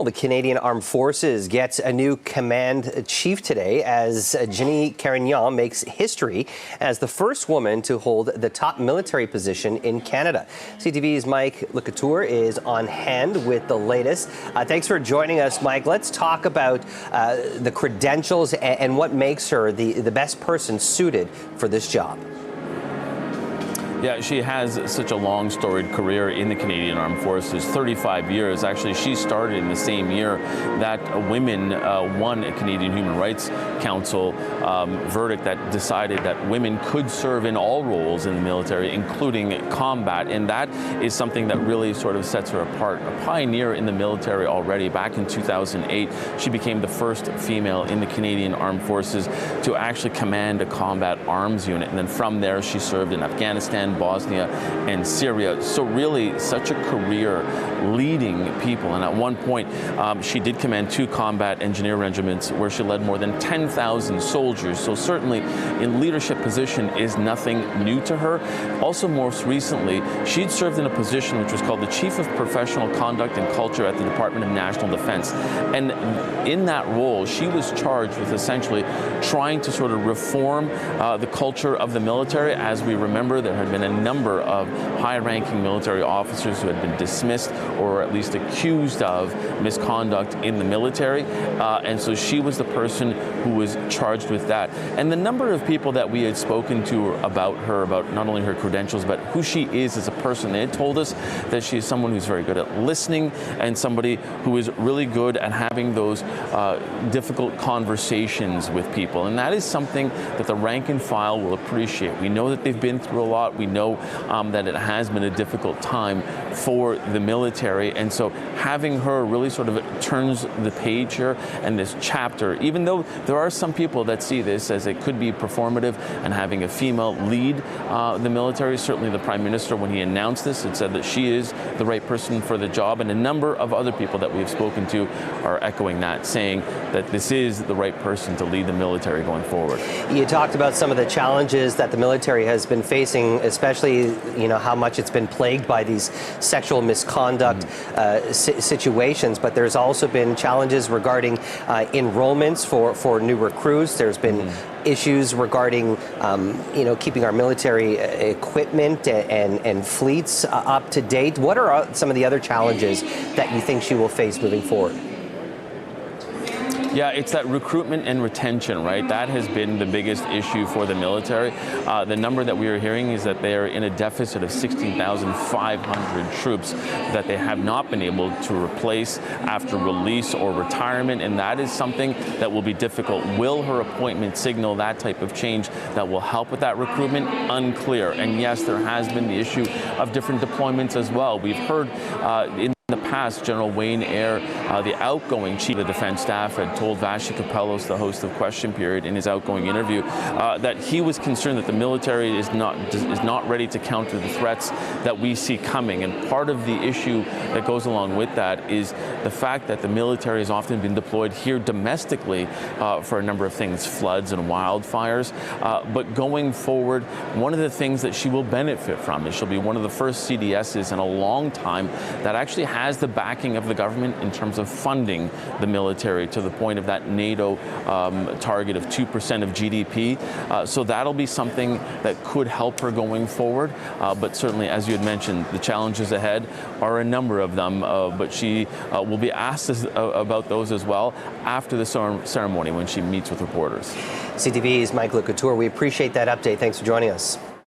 Well, the Canadian Armed Forces gets a new command chief today as Jennie Carignan makes history as the first woman to hold the top military position in Canada. CTV's Mike LaTorre is on hand with the latest. Thanks for joining us, Mike. Let's talk about the credentials and what makes her the best person suited for this job. Yeah, she has such a long, storied career in the Canadian Armed Forces, 35 years. Actually, she started in the same year that women won a Canadian Human Rights Council verdict that decided that women could serve in all roles in the military, including combat. And that is something that really sort of sets her apart. A pioneer in the military already. Back in 2008, she became the first female in the Canadian Armed Forces to actually command a combat arms unit. And then from there, she served in Afghanistan, Bosnia, and Syria. So really such a career leading people. And at one point, she did command 2 combat engineer regiments where she led more than 10,000 soldiers. So certainly in leadership position is nothing new to her. Also, most recently, she'd served in a position which was called the Chief of Professional Conduct and Culture at the Department of National Defense. And in that role, she was charged with essentially trying to sort of reform the culture of the military. As we remember, there had been a number of high-ranking military officers who had been dismissed or at least accused of misconduct in the military. And so she was the person who was charged with that. And the number of people that we had spoken to about her, about not only her credentials, but who she is as a person, they had told us that she is someone who's very good at listening and somebody who is really good at having those difficult conversations with people. And that is something that the rank and file will appreciate. We know that they've been through a lot. We know that it has been a difficult time for the military. And so having her really sort of turns the page here and this chapter, even though there are some people that see this as it could be performative and having a female lead the military. Certainly the Prime Minister, when he announced this, had said that she is the right person for the job. And a number of other people that we've spoken to are echoing that, saying that this is the right person to lead the military going forward. You talked about some of the challenges that the military has been facing, especially, how much it's been plagued by these sexual misconduct situations, but there's also been challenges regarding enrollments for new recruits. There's been issues regarding, keeping our military equipment and fleets up to date. What are some of the other challenges that you think she will face moving forward? Yeah, it's that recruitment and retention, right? That has been the biggest issue for the military. The number that we are hearing is that they're in a deficit of 16,500 troops that they have not been able to replace after release or retirement, and that is something that will be difficult. Will her appointment signal that type of change that will help with that recruitment? Unclear. And yes, there has been the issue of different deployments as well. We've heard in the past, General Wayne Eyre, the outgoing chief of the defense staff, had told Vassy Kapelos, the host of Question Period, in his outgoing interview, that he was concerned that the military is not ready to counter the threats that we see coming. And part of the issue that goes along with that is the fact that the military has often been deployed here domestically for a number of things, floods and wildfires. But going forward, one of the things that she will benefit from is she'll be one of the first CDSs in a long time that actually has the backing of the government in terms of funding the military to the point of that NATO target of 2% of GDP. So that'll be something that could help her going forward. But certainly, as you had mentioned, the challenges ahead are a number of them. But she will be asked about those as well after the ceremony when she meets with reporters. CTV's Mike LaTorre, we appreciate that update. Thanks for joining us.